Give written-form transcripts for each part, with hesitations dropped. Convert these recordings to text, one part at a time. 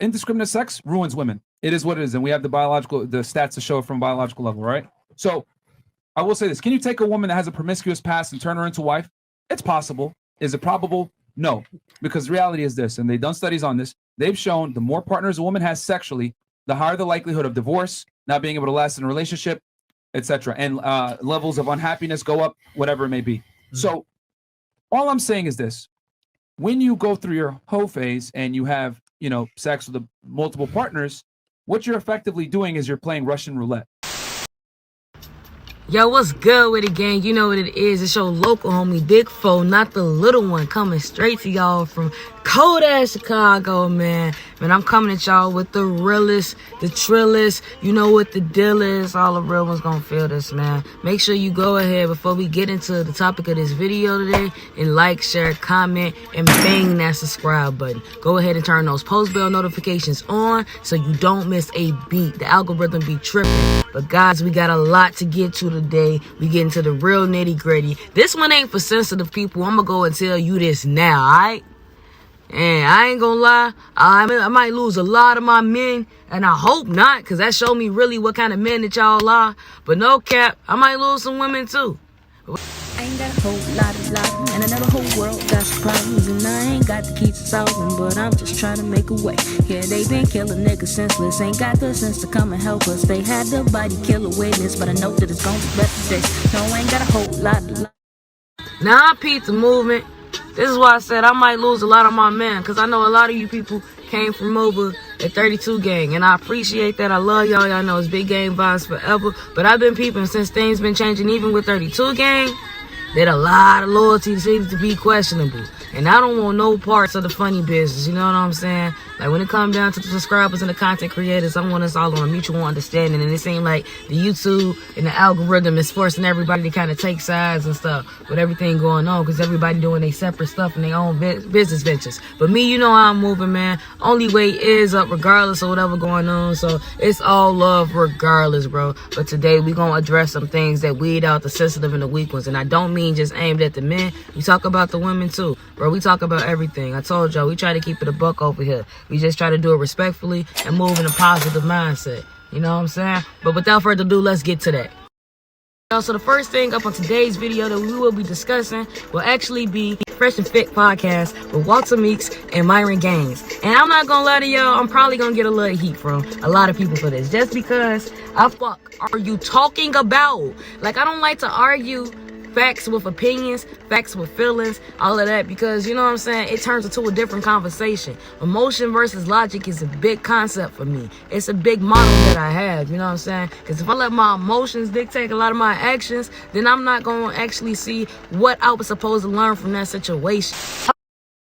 indiscriminate sex ruins women. It is what it is, and we have the stats to show it from a biological level, right? So I will say this: can you take a woman that has a promiscuous past and turn her into a wife? It's possible. Is it probable? No, because the reality is this, and they've done studies on this. They've shown the more partners a woman has sexually, the higher the likelihood of divorce, not being able to last in a relationship, etc., and levels of unhappiness go up, whatever it may be. So all I'm saying is this: when you go through your hoe phase and you have, sex with multiple partners, what you're effectively doing is you're playing Russian roulette. Yo, what's good with it, gang? You know what it is. It's your local homie, Big Foe, not the little one, coming straight to y'all from cold-ass Chicago, man. Man, I'm coming at y'all with the realest, the trillest. You know what the deal is. All the real ones gonna feel this, man. Make sure you go ahead before we get into the topic of this video today and like, share, comment, and bang that subscribe button. Go ahead and turn those post bell notifications on so you don't miss a beat. The algorithm be tripping. But guys, we got a lot to get to today. We get into the real nitty gritty. This one ain't for sensitive people. I'm gonna go and tell you this now, alright? And I ain't gonna lie, I might lose a lot of my men, and I hope not, because that showed me really what kind of men that y'all are. But no cap, I might lose some women too. I ain't got a whole lot of love, and I know the whole world got some problems, and I ain't got the keys to solve them, but I'm just trying to make a way. Yeah, they been killing niggas senseless, ain't got the sense to come and help us. They had the body killer witness, but I know that it's gonna be better days. No, I ain't got a whole lot of love. Now I peeped the movement. This is why I said I might lose a lot of my men, because I know a lot of you people came from over at 32 Gang, and I appreciate that. I love y'all. Y'all know it's Big Gang vibes forever, but I've been peeping since things been changing, even with 32 Gang. That a lot of loyalty seems to be questionable. And I don't want no parts of the funny business, you know what I'm saying? Like, when it comes down to the subscribers and the content creators, I want us all on a mutual understanding. And it seems like the YouTube and the algorithm is forcing everybody to kind of take sides and stuff with everything going on, because everybody doing their separate stuff and their own business ventures. But me, you know how I'm moving, man. Only way is up regardless of whatever going on. So it's all love regardless, bro. But today we going to address some things that weed out the sensitive and the weak ones. And I don't mean just aimed at the men. We talk about the women too, bro. We talk about everything. I told y'all, we try to keep it a buck over here. We just try to do it respectfully and move in a positive mindset. You know what I'm saying? But without further ado, let's get to that. So the first thing up on today's video that we will be discussing will actually be Fresh and Fit podcast with Walter Meeks and Myron Gaines. And I'm not gonna lie to y'all, I'm probably gonna get a little heat from a lot of people for this, just because are you talking about? Like, I don't like to argue facts with opinions, facts with feelings, all of that, because, you know what I'm saying, it turns into a different conversation. Emotion versus logic is a big concept for me. It's a big model that I have, you know what I'm saying? Because if I let my emotions dictate a lot of my actions, then I'm not going to actually see what I was supposed to learn from that situation.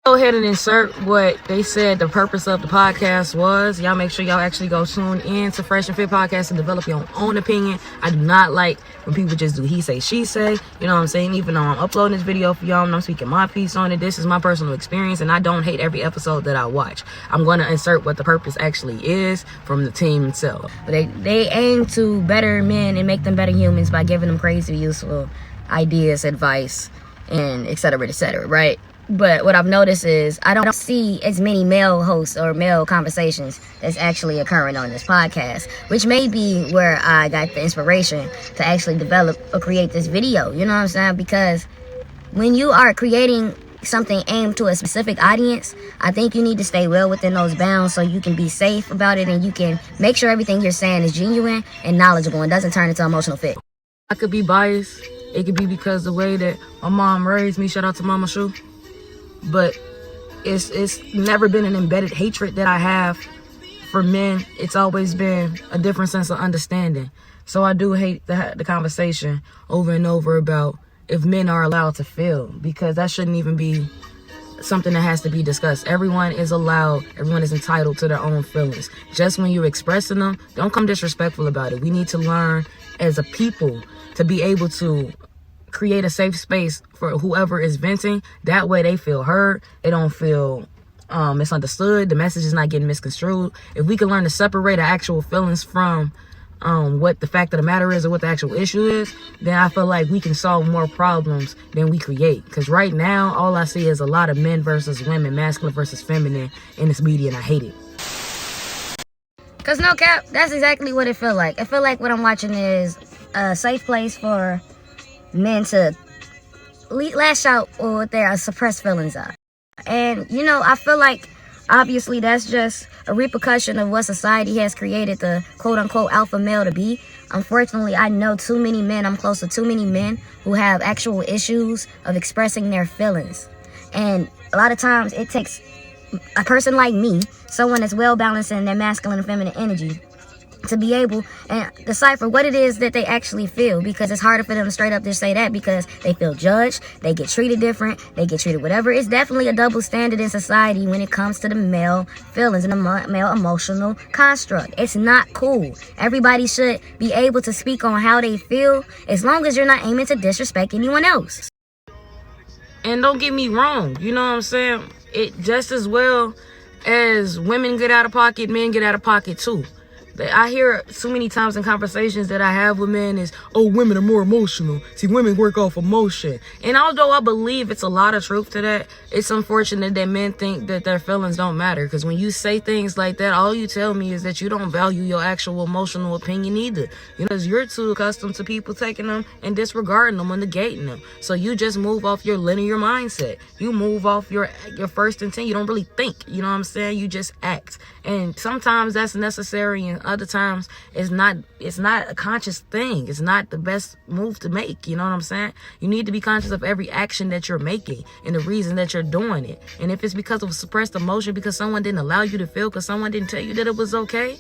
Go ahead and insert what they said the purpose of the podcast was. Y'all make sure y'all actually go tune in to Fresh and Fit podcast and develop your own opinion. I do not like when people just do he say, she say. You know what I'm saying? Even though I'm uploading this video for y'all and I'm speaking my piece on it, this is my personal experience, and I don't hate every episode that I watch. I'm going to insert what the purpose actually is from the team itself. They aim to better men and make them better humans by giving them crazy, useful ideas, advice, and et cetera, right? But what I've noticed is I don't see as many male hosts or male conversations that's actually occurring on this podcast, which may be where I got the inspiration to actually develop or create this video. You know what I'm saying? Because when you are creating something aimed to a specific audience, I think you need to stay well within those bounds so you can be safe about it and you can make sure everything you're saying is genuine and knowledgeable and doesn't turn into emotional fit. I could be biased. It could be because the way that my mom raised me. Shout out to Mama Shu. But it's never been an embedded hatred that I have for men. It's always been a different sense of understanding. So I do hate the conversation over and over about if men are allowed to feel, because that shouldn't even be something that has to be discussed. Everyone is allowed, everyone is entitled to their own feelings. Just when you're expressing them, don't come disrespectful about it. We need to learn as a people to be able to create a safe space for whoever is venting. That way they feel heard. They don't feel misunderstood. The message is not getting misconstrued. If we can learn to separate our actual feelings from what the fact of the matter is or what the actual issue is, then I feel like we can solve more problems than we create. Because right now, all I see is a lot of men versus women, masculine versus feminine in this media, and I hate it. Cause no cap, that's exactly what it feel like. I feel like what I'm watching is a safe place for men to lash out or what their suppressed feelings are. And, you know, I feel like obviously that's just a repercussion of what society has created the quote-unquote alpha male to be. Unfortunately, I know too many men, I'm close to too many men who have actual issues of expressing their feelings. And a lot of times it takes a person like me, someone that's well-balanced in their masculine and feminine energy, to be able and decipher what it is that they actually feel, because it's harder for them to straight up just say that because they feel judged, they get treated different, they get treated whatever. It's definitely a double standard in society when it comes to the male feelings and the male emotional construct. It's not cool. Everybody should be able to speak on how they feel as long as you're not aiming to disrespect anyone else. And don't get me wrong, you know what I'm saying? It just as well as women get out of pocket, men get out of pocket too. I hear so many times in conversations that I have with men is, oh, women are more emotional. See, women work off emotion. And although I believe it's a lot of truth to that, it's unfortunate that men think that their feelings don't matter. Because when you say things like that, all you tell me is that you don't value your actual emotional opinion either. You know, because you're too accustomed to people taking them and disregarding them or negating them. So you just move off your linear mindset. You move off your first intent. You don't really think. You know what I'm saying? You just act. And sometimes that's necessary, and other times it's not a conscious thing. It's not the best move to make. You know what I'm saying? You need to be conscious of every action that you're making and the reason that you're doing it. And if it's because of suppressed emotion, because someone didn't allow you to feel, because someone didn't tell you that it was okay,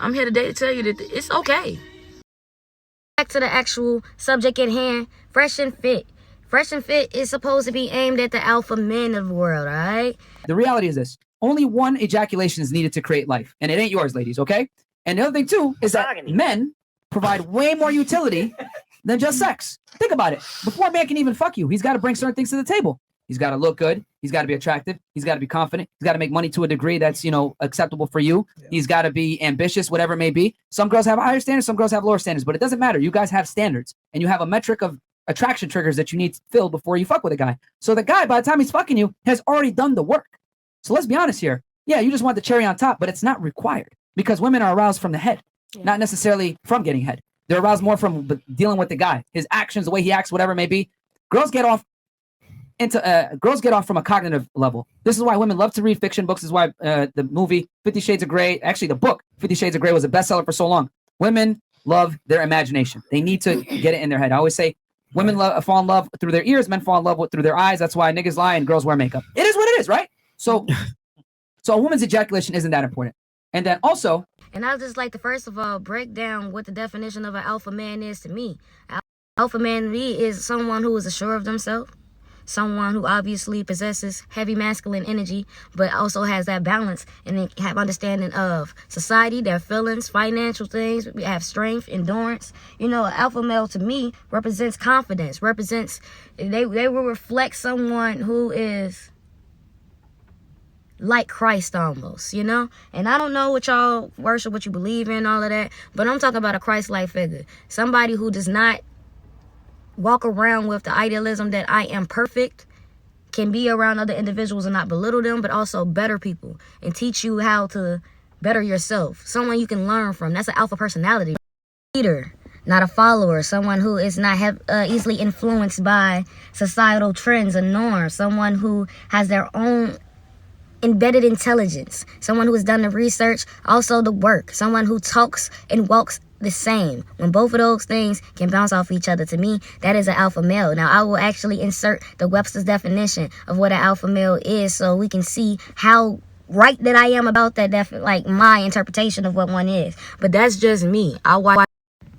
I'm here today to tell you that it's okay. Back to the actual subject at hand, Fresh and Fit. Fresh and Fit is supposed to be aimed at the alpha men of the world, all right? The reality is this. Only one ejaculation is needed to create life. And it ain't yours, ladies, okay? And the other thing, too, is that men provide way more utility than just sex. Think about it. Before a man can even fuck you, he's got to bring certain things to the table. He's got to look good. He's got to be attractive. He's got to be confident. He's got to make money to a degree that's, you know, acceptable for you. Yeah. He's got to be ambitious, whatever it may be. Some girls have higher standards. Some girls have lower standards. But it doesn't matter. You guys have standards. And you have a metric of attraction triggers that you need filled before you fuck with a guy. So the guy, by the time he's fucking you, has already done the work. So let's be honest here. Yeah, you just want the cherry on top, but it's not required because women are aroused from the head, not necessarily from getting head. They're aroused more from dealing with the guy, his actions, the way he acts, whatever it may be. Girls get off from a cognitive level. This is why women love to read fiction books. This is why the movie 50 Shades of Grey, actually the book 50 Shades of Grey was a bestseller for so long. Women love their imagination. They need to get it in their head. I always say women fall in love through their ears, men fall in love through their eyes. That's why niggas lie and girls wear makeup. It is what it is, right? So a woman's ejaculation isn't that important. And then also... And I'd just like to, first of all, break down what the definition of an alpha man is to me. Alpha man to me is someone who is assured of themselves, someone who obviously possesses heavy masculine energy, but also has that balance and they have understanding of society, their feelings, financial things. We have strength, endurance. You know, alpha male to me represents confidence, they will reflect someone who is like Christ almost, you know? And I don't know what y'all worship, what you believe in, all of that, but I'm talking about a Christ-like figure. Somebody who does not walk around with the idealism that I am perfect, can be around other individuals and not belittle them, but also better people and teach you how to better yourself. Someone you can learn from. That's an alpha personality. Leader, not a follower. Someone who is not easily influenced by societal trends and norms. Someone who has their own embedded intelligence, someone who has done the research, also the work, someone who talks and walks the same. When both of those things can bounce off each other, to me, that is an alpha male. Now, I will actually insert the Webster's definition of what an alpha male is so we can see how right that I am about that, like my interpretation of what one is. But that's just me.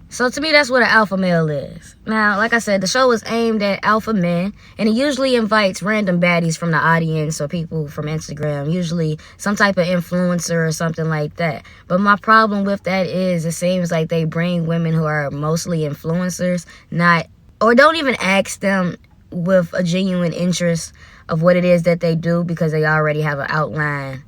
So to me, that's what an alpha male is. Now, like I said, the show is aimed at alpha men, and it usually invites random baddies from the audience or people from Instagram, usually some type of influencer or something like that. But my problem with that is it seems like they bring women who are mostly influencers, or don't even ask them with a genuine interest of what it is that they do because they already have an outline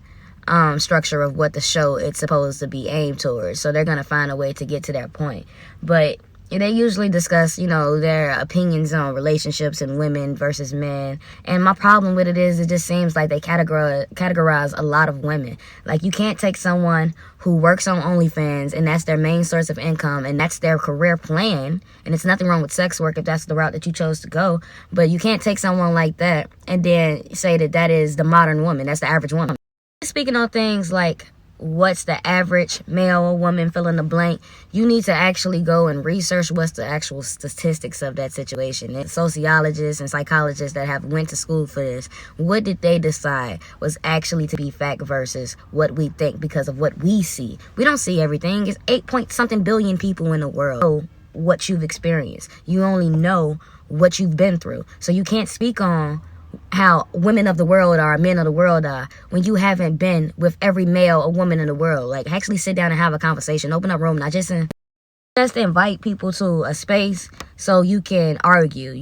structure of what the show it's supposed to be aimed towards. So they're gonna find a way to get to that point. But they usually discuss, their opinions on relationships and women versus men. And my problem with it is, it just seems like they categorize a lot of women. Like, you can't take someone who works on OnlyFans and that's their main source of income and that's their career plan. And it's nothing wrong with sex work if that's the route that you chose to go. But you can't take someone like that and then say that that is the modern woman. That's the average woman. Speaking on things like what's the average male or woman, fill in the blank, you need to actually go and research what's the actual statistics of that situation. And sociologists and psychologists that have went to school for this, what did they decide was actually to be fact versus what we think because of what we see? We don't see everything. It's 8-point-something billion people in the world. You know what you've experienced. You only know what you've been through. So you can't speak on how women of the world are, men of the world are, when you haven't been with every male or woman in the world. Like, actually sit down and have a conversation, open up room, not just to invite people to a space so you can argue.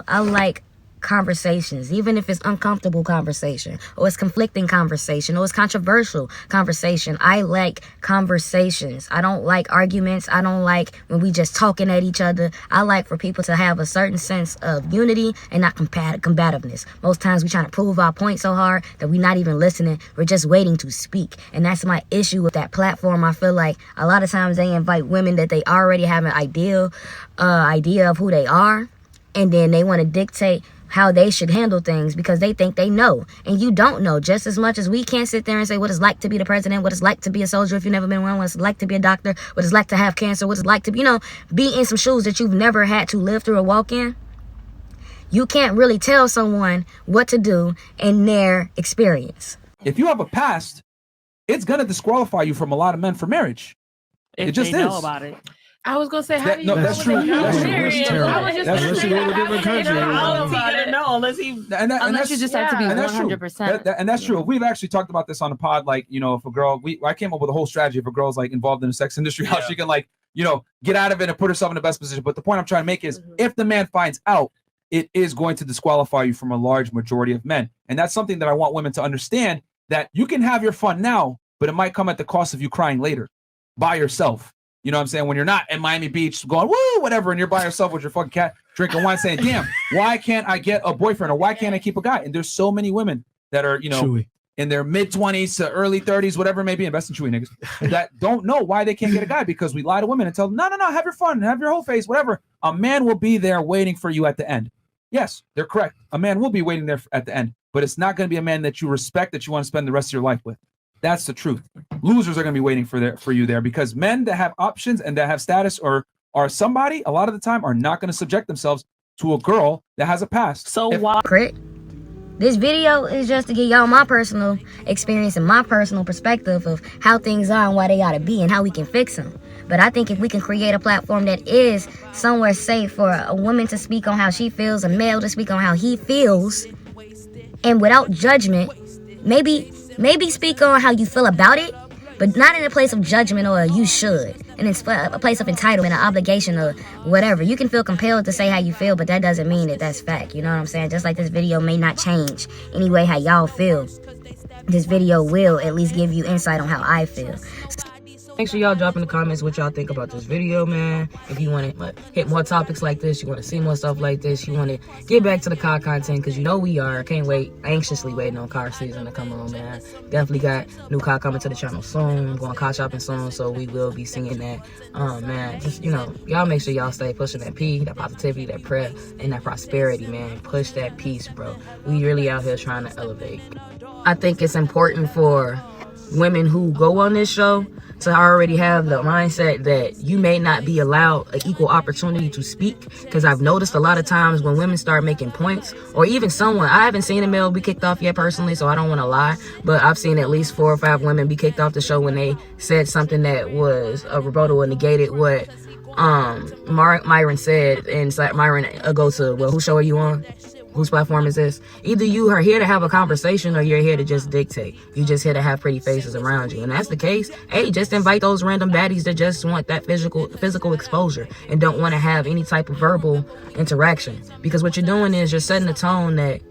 I like conversations, even if it's uncomfortable conversation or it's conflicting conversation or it's controversial conversation. I like conversations. I don't like arguments. I don't like when we just talking at each other. I like for people to have a certain sense of unity and not combativeness. Most times we trying to prove our point so hard that we're not even listening. We're just waiting to speak. And that's my issue with that platform. I feel like a lot of times they invite women that they already have an idea of who they are, and then they want to dictate how they should handle things because they think they know. And you don't know. Just as much as we can't sit there and say what it's like to be the president, what it's like to be a soldier if you've never been one, what it's like to be a doctor, what it's like to have cancer, what it's like to, be in some shoes that you've never had to live through or walk in. You can't really tell someone what to do in their experience. If you have a past, it's going to disqualify you from a lot of men for marriage. If it just they is. know about it. I was gonna say, how do you no, know that's what true. they know? That's true. Period. That's I was just terrible. gonna say, Unless you live in a how different do you country. know He about didn't it? know unless he. Unless you just have to be And that's true. 100%. And that's true. We've actually talked about this on the pod. Like, if a girl, I came up with a whole strategy. If a girl's like involved in the sex industry, how she can get out of it and put herself in the best position. But the point I'm trying to make is, if the man finds out, it is going to disqualify you from a large majority of men. And that's something that I want women to understand, that you can have your fun now, but it might come at the cost of you crying later by yourself. You know what I'm saying? When you're not at Miami Beach going, woo, whatever, and you're by yourself with your fucking cat drinking wine saying, damn, why can't I get a boyfriend, or why can't I keep a guy? And there's so many women that are, Chewy. in their mid-20s to early 30s, whatever it may be, invest in Chewy niggas, that don't know why they can't get a guy, because we lie to women and tell them, no, have your fun, have your whole face, whatever. A man will be there waiting for you at the end. Yes, they're correct. A man will be waiting there at the end, but it's not going to be a man that you respect, that you want to spend the rest of your life with. That's the truth. Losers are going to be waiting for you there, because men that have options and that have status or are somebody, a lot of the time, are not going to subject themselves to a girl that has a past. So why? Crit. This video is just to give y'all my personal experience and my personal perspective of how things are and why they ought to be and how we can fix them. But I think if we can create a platform that is somewhere safe for a woman to speak on how she feels, a male to speak on how he feels, and without judgment, maybe speak on how you feel about it, but not in a place of judgment or you should. And it's a place of entitlement, an obligation, or whatever. You can feel compelled to say how you feel, but that doesn't mean that that's fact. You know what I'm saying? Just like this video may not change any way how y'all feel, this video will at least give you insight on how I feel. Make sure y'all drop in the comments what y'all think about this video, man. If you want to hit more topics like this, you want to see more stuff like this, you want to get back to the car content, because we are. Can't wait, anxiously waiting on car season to come on, man. Definitely got new car coming to the channel soon. Going car shopping soon, so we will be seeing that. Man, just, y'all make sure y'all stay pushing that P, that positivity, that prayer, and that prosperity, man. Push that peace, bro. We really out here trying to elevate. I think it's important for women who go on this show to already have the mindset that you may not be allowed an equal opportunity to speak, because I've noticed a lot of times when women start making points, or even someone, I haven't seen a male be kicked off yet personally, so I don't want to lie, but I've seen at least 4 or 5 women be kicked off the show when they said something that was a rebuttal or negated what Myron said. And Myron go to, well, whose show are you on? Whose platform is this? Either you are here to have a conversation, or you're here to just dictate. You just here to have pretty faces around you. And that's the case. Hey, just invite those random baddies that just want that physical exposure and don't want to have any type of verbal interaction. Because what you're doing is you're setting a tone that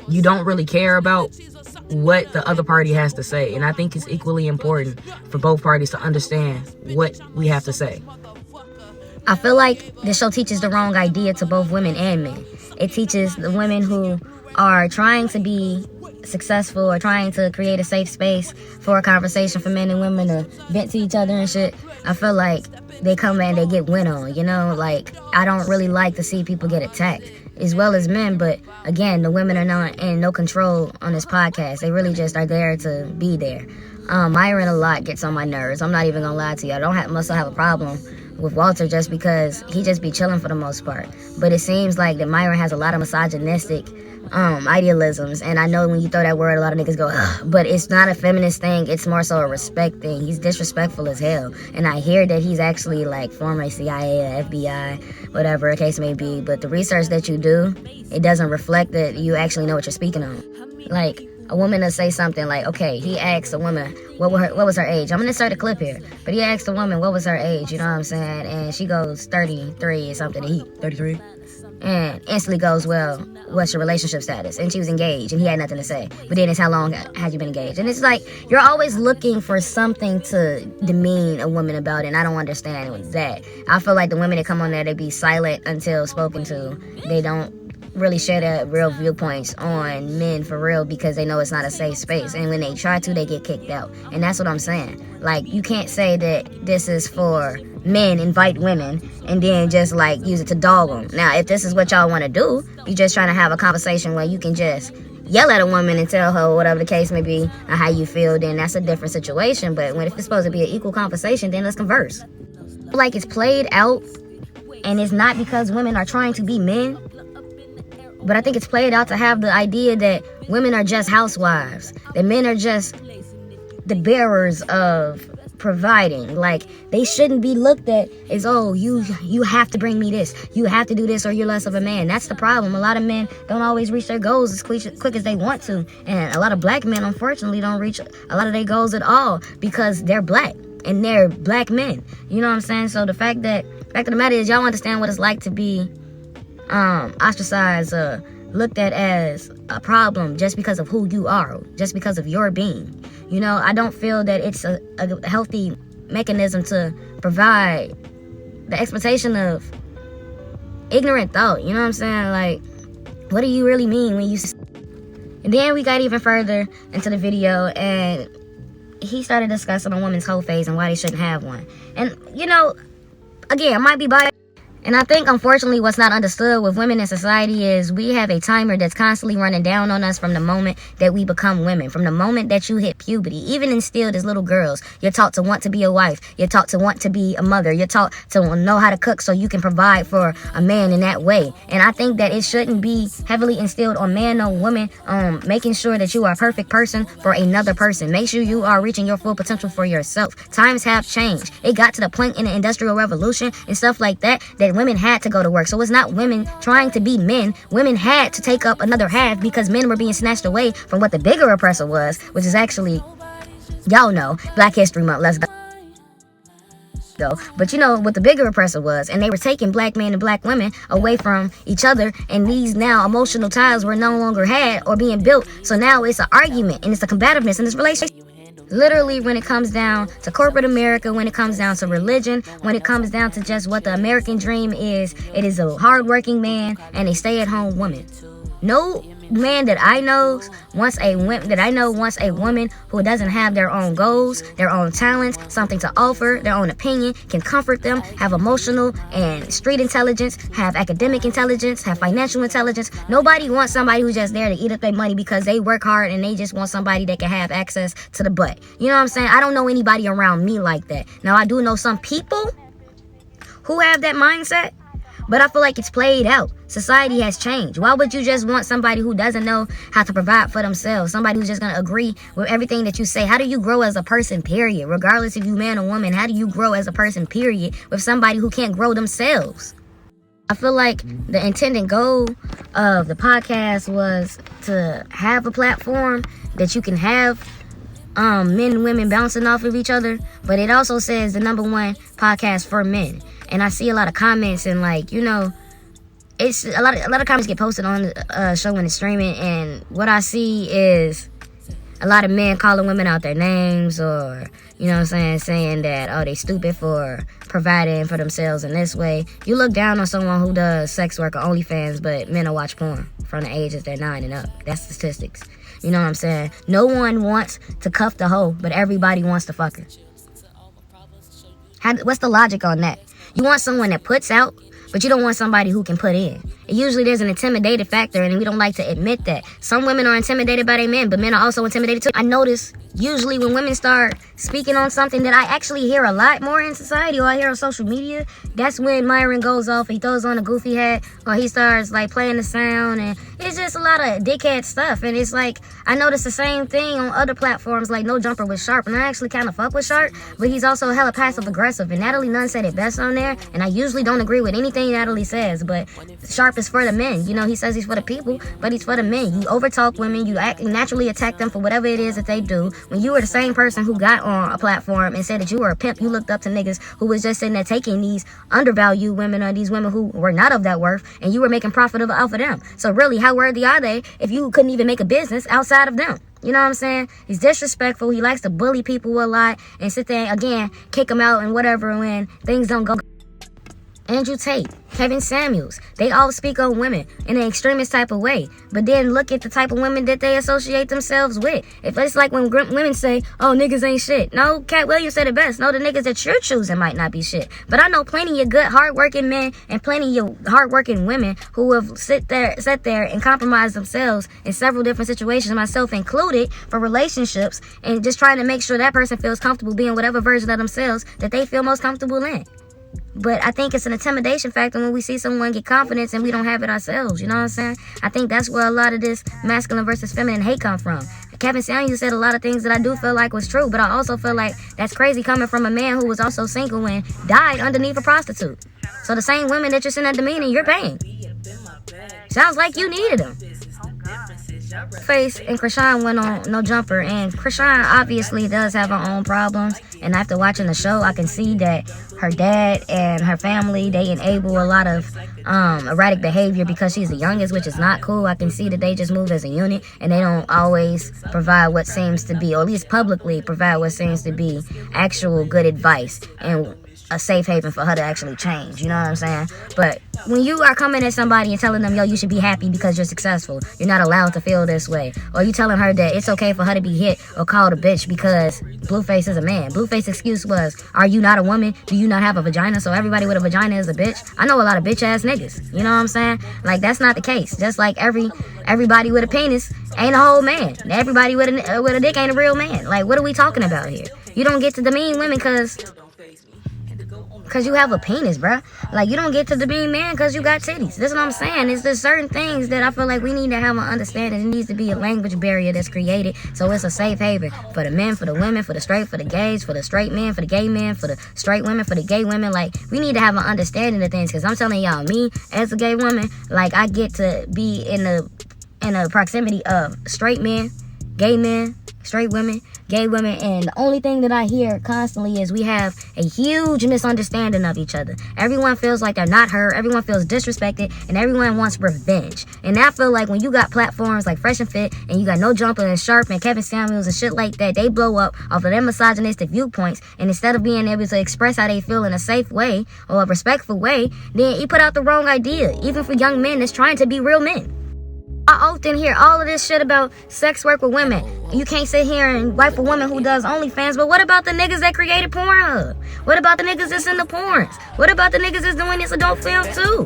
you don't really care about what the other party has to say. And I think it's equally important for both parties to understand what we have to say. I feel like this show teaches the wrong idea to both women and men. It teaches the women who are trying to be successful or trying to create a safe space for a conversation for men and women to vent to each other and shit. I feel like they come and they get went on, you know? Like, I don't really like to see people get attacked, as well as men, but again, the women are not in no control on this podcast. They really just are there to be there. Myron a lot gets on my nerves. I'm not even gonna lie to you. I don't must have a problem with Walter just because he just be chilling for the most part. But it seems like that Myron has a lot of misogynistic idealisms, and I know when you throw that word, a lot of niggas go, ugh, but it's not a feminist thing. It's more so a respect thing. He's disrespectful as hell, and I hear that he's actually like former CIA, FBI, whatever the case may be. But the research that you do, it doesn't reflect that you actually know what you're speaking on. Like, a woman to say something like, okay, he asked a woman what was her age. I'm gonna insert a clip here, but he asked a woman what was her age, you know what I'm saying, and she goes 33 or something, and he 33, and instantly goes, well, what's your relationship status? And she was engaged, and he had nothing to say. But then it's, how long had you been engaged? And it's like, you're always looking for something to demean a woman about it, and I don't understand that. I feel like the women that come on there, they be silent until spoken to. They don't really share their real viewpoints on men for real because they know it's not a safe space. And when they try to, they get kicked out. And that's what I'm saying. Like, you can't say that this is for men, invite women, and then just like use it to dog them. Now, if this is what y'all want to do, you're just trying to have a conversation where you can just yell at a woman and tell her whatever the case may be or how you feel, then that's a different situation. But when if it's supposed to be an equal conversation, then let's converse. Like, it's played out, and it's not because women are trying to be men, but I think it's played out to have the idea that women are just housewives, that men are just the bearers of providing. Like, they shouldn't be looked at as, oh, you have to bring me this, you have to do this, or you're less of a man. That's the problem. A lot of men don't always reach their goals as quick as they want to, and a lot of black men, unfortunately, don't reach a lot of their goals at all because they're black and they're black men. You know what I'm saying? So the fact of the matter is, y'all understand what it's like to be ostracized, looked at as a problem just because of who you are, just because of your being. You know, I don't feel that it's a healthy mechanism to provide the expectation of ignorant thought. You know what I'm saying? Like, what do you really mean when you... And then we got even further into the video, and he started discussing a woman's whole phase and why they shouldn't have one. And, you know, again, I might be biased. And I think, unfortunately, what's not understood with women in society is we have a timer that's constantly running down on us from the moment that we become women. From the moment that you hit puberty, even instilled as little girls, you're taught to want to be a wife. You're taught to want to be a mother. You're taught to know how to cook so you can provide for a man in that way. And I think that it shouldn't be heavily instilled on man or woman, making sure that you are a perfect person for another person. Make sure you are reaching your full potential for yourself. Times have changed. It got to the point in the Industrial Revolution and stuff like that women had to go to work. So it's not women trying to be men. Women had to take up another half because men were being snatched away from what the bigger oppressor was, which is actually, y'all know, Black History Month. Let's go. But you know what the bigger oppressor was, and they were taking black men and black women away from each other, and these now emotional ties were no longer had or being built. So now it's an argument, and it's a combativeness in this relationship. Literally, when it comes down to corporate America, when it comes down to religion, when it comes down to just what the American dream is, it is a hardworking man and a stay-at-home woman. No man that I know wants a woman who doesn't have their own goals, their own talents, something to offer, their own opinion, can comfort them, have emotional and street intelligence, have academic intelligence, have financial intelligence. Nobody wants somebody who's just there to eat up their money because they work hard and they just want somebody that can have access to the butt. You know what I'm saying? I don't know anybody around me like that. Now, I do know some people who have that mindset, but I feel like it's played out. Society has changed. Why would you just want somebody who doesn't know how to provide for themselves? Somebody who's just going to agree with everything that you say? How do you grow as a person, period? Regardless if you man or woman, how do you grow as a person, period, with somebody who can't grow themselves? I feel like the intended goal of the podcast was to have a platform that you can have men and women bouncing off of each other, but it also says the #1 podcast for men. And I see a lot of comments, and like, you know, it's a lot of comments get posted on the show when it's streaming, and what I see is a lot of men calling women out their names, or, you know what I'm saying that, oh, they stupid for providing for themselves in this way. You look down on someone who does sex work or OnlyFans, but men will watch porn from the ages they're 9 and up. That's statistics. You know what I'm saying? No one wants to cuff the hoe, but everybody wants to fuck her. What's the logic on that? You want someone that puts out, but you don't want somebody who can put in. Usually there's an intimidated factor, and we don't like to admit that. Some women are intimidated by their men, but men are also intimidated too. I notice usually when women start speaking on something that I actually hear a lot more in society, or I hear on social media, that's when Myron goes off, he throws on a goofy hat, or he starts like playing the sound, and it's just a lot of dickhead stuff. And it's like, I notice the same thing on other platforms like No Jumper with Sharp, and I actually kind of fuck with Sharp, but he's also hella passive aggressive, and Natalie Nunn said it best on there, and I usually don't agree with anything Natalie says, but Sharp is for the men. You know, he says he's for the people, but he's for the men. You overtalk women, you naturally attack them for whatever it is that they do. When you were the same person who got on a platform and said that you were a pimp, you looked up to niggas who was just sitting there taking these undervalued women, or these women who were not of that worth, and you were making profit off of them. So really, how worthy are they if you couldn't even make a business outside of them? You know what I'm saying? He's disrespectful. He likes to bully people a lot and sit there, again, kick them out and whatever when things don't go. Andrew Tate, Kevin Samuels, they all speak on women in an extremist type of way. But then look at the type of women that they associate themselves with. If it's like when women say, oh, niggas ain't shit. No, Cat Williams said it best. No, the niggas that you're choosing might not be shit. But I know plenty of good, hardworking men and plenty of hardworking women who have sat there and compromised themselves in several different situations, myself included, for relationships, and just trying to make sure that person feels comfortable being whatever version of themselves that they feel most comfortable in. But I think it's an intimidation factor when we see someone get confidence and we don't have it ourselves. You know what I'm saying? I think that's where a lot of this masculine versus feminine hate come from. Kevin Samuels said a lot of things that I do feel like was true, but I also feel like that's crazy coming from a man who was also single and died underneath a prostitute. So the same women that you're sitting there demeaning, you're paying. Sounds like you needed them. Face and Krishan went on No Jumper, and Krishan obviously does have her own problems, and after watching the show I can see that her dad and her family, they enable a lot of erratic behavior because she's the youngest, which is not cool. I can see that they just move as a unit, and they don't always provide what seems to be, or at least publicly provide what seems to be actual good advice and a safe haven for her to actually change. You know what I'm saying? But when you are coming at somebody and telling them, yo, you should be happy because you're successful, you're not allowed to feel this way, or you telling her that it's okay for her to be hit or called a bitch because Blueface is a man. Blueface's excuse was, are you not a woman? Do you not have a vagina? So everybody with a vagina is a bitch? I know a lot of bitch ass niggas. You know what I'm saying? Like, that's not the case. Just like everybody with a penis ain't a whole man. Everybody with a dick ain't a real man. Like, what are we talking about here? You don't get to demean women because you have a penis, bruh. Like, you don't get to demean man because you got titties. That's what I'm saying. It's just certain things that I feel like we need to have an understanding. It needs to be a language barrier that's created so it's a safe haven for the men, for the women, for the straight, for the gays, for the straight men, for the gay men, for the straight women, for the gay women. Like, we need to have an understanding of things, because I'm telling y'all, me as a gay woman, like, I get to be in the proximity of straight men, gay men, straight women, gay women, and the only thing that I hear constantly is we have a huge misunderstanding of each other. Everyone feels like they're not heard, everyone feels disrespected, and everyone wants revenge. And I feel like when you got platforms like Fresh and Fit, and you got No Jumper and Sharp and Kevin Samuels and shit like that, they blow up off of their misogynistic viewpoints, and instead of being able to express how they feel in a safe way or a respectful way, then you put out the wrong idea, even for young men that's trying to be real men. I often hear all of this shit about sex work with women. You can't sit here and wife a woman who does OnlyFans, but what about the niggas that created Pornhub? What about the niggas that's in the porns? What about the niggas that's doing this adult film too?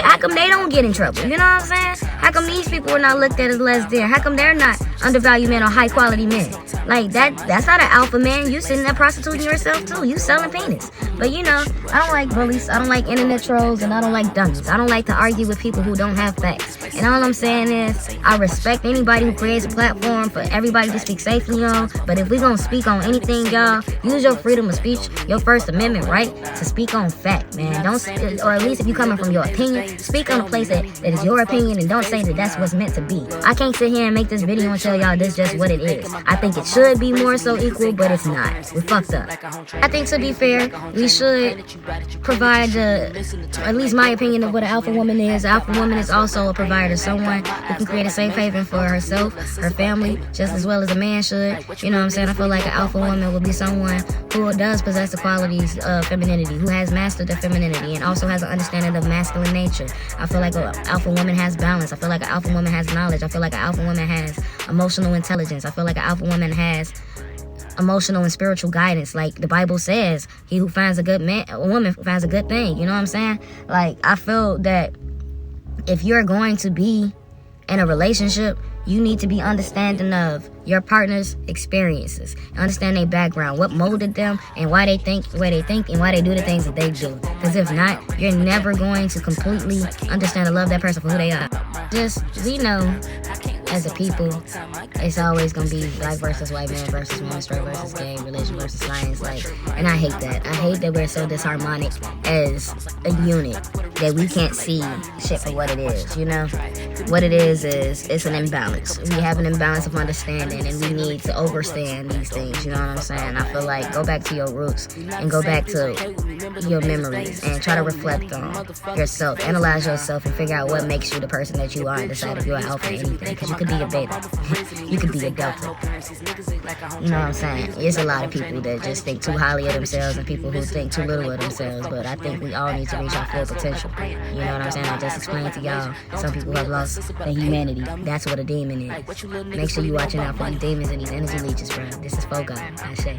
How come they don't get in trouble? You know what I'm saying? How come these people are not looked at as less than? How come they're not undervalued men or high quality men? Like, that's not an alpha man. You sitting there prostituting yourself too. You selling penis. But you know, I don't like bullies. I don't like internet trolls, and I don't like dummies. I don't like to argue with people who don't have facts. And all I'm saying is, I respect anybody who creates a platform for everybody to speak safely on. But if we gonna speak on anything, y'all, use your freedom of speech, your First Amendment right to speak on fact, man. Don't, or at least if you coming from your opinion, speak on a place that is your opinion, and don't say that that's what's meant to be. I can't sit here and make this video and tell y'all this just what it is. I think it should be more so equal, but it's not. We're fucked up. I think, to be fair, we should provide at least my opinion of what an alpha woman is. An alpha woman is also a provider, someone who can create a safe haven for herself, her family, just as well well as a man should. You know what I'm saying? I feel like an alpha woman will be someone who does possess the qualities of femininity, who has mastered their femininity and also has an understanding of masculine nature. I feel like an alpha woman has balance. I feel like an alpha woman has knowledge. I feel like an alpha woman has emotional intelligence. I feel like an alpha woman has emotional and spiritual guidance. Like the Bible says, he who finds a good man, a woman finds a good thing. You know what I'm saying? Like, I feel that if you're going to be in a relationship, you need to be understanding of your partner's experiences, understand their background, what molded them, and why they think the way they think, and why they do the things that they do. Because if not, you're never going to completely understand and love that person for who they are. Just, we know, as a people, it's always going to be black versus white, man versus woman, straight versus gay, religion versus science, like, and I hate that. I hate that we're so disharmonic as a unit that we can't see shit for what it is, you know? What it is it's an imbalance. We have an imbalance of understanding, and we need to overstand these things, you know what I'm saying? I feel like go back to your roots and go back to your memories and try to reflect on yourself, analyze yourself, and figure out what makes you the person that you are, and decide if you're an alpha or anything, because you could be a beta, you could be a delta. You know what I'm saying? There's a lot of people that just think too highly of themselves and people who think too little of themselves, but I think we all need to reach our full potential. You know what I'm saying? I just explained to y'all, some people have lost their humanity. That's what a demon is. Make sure you're watching out for these demons and these energy leeches, bro. This is For God, I say.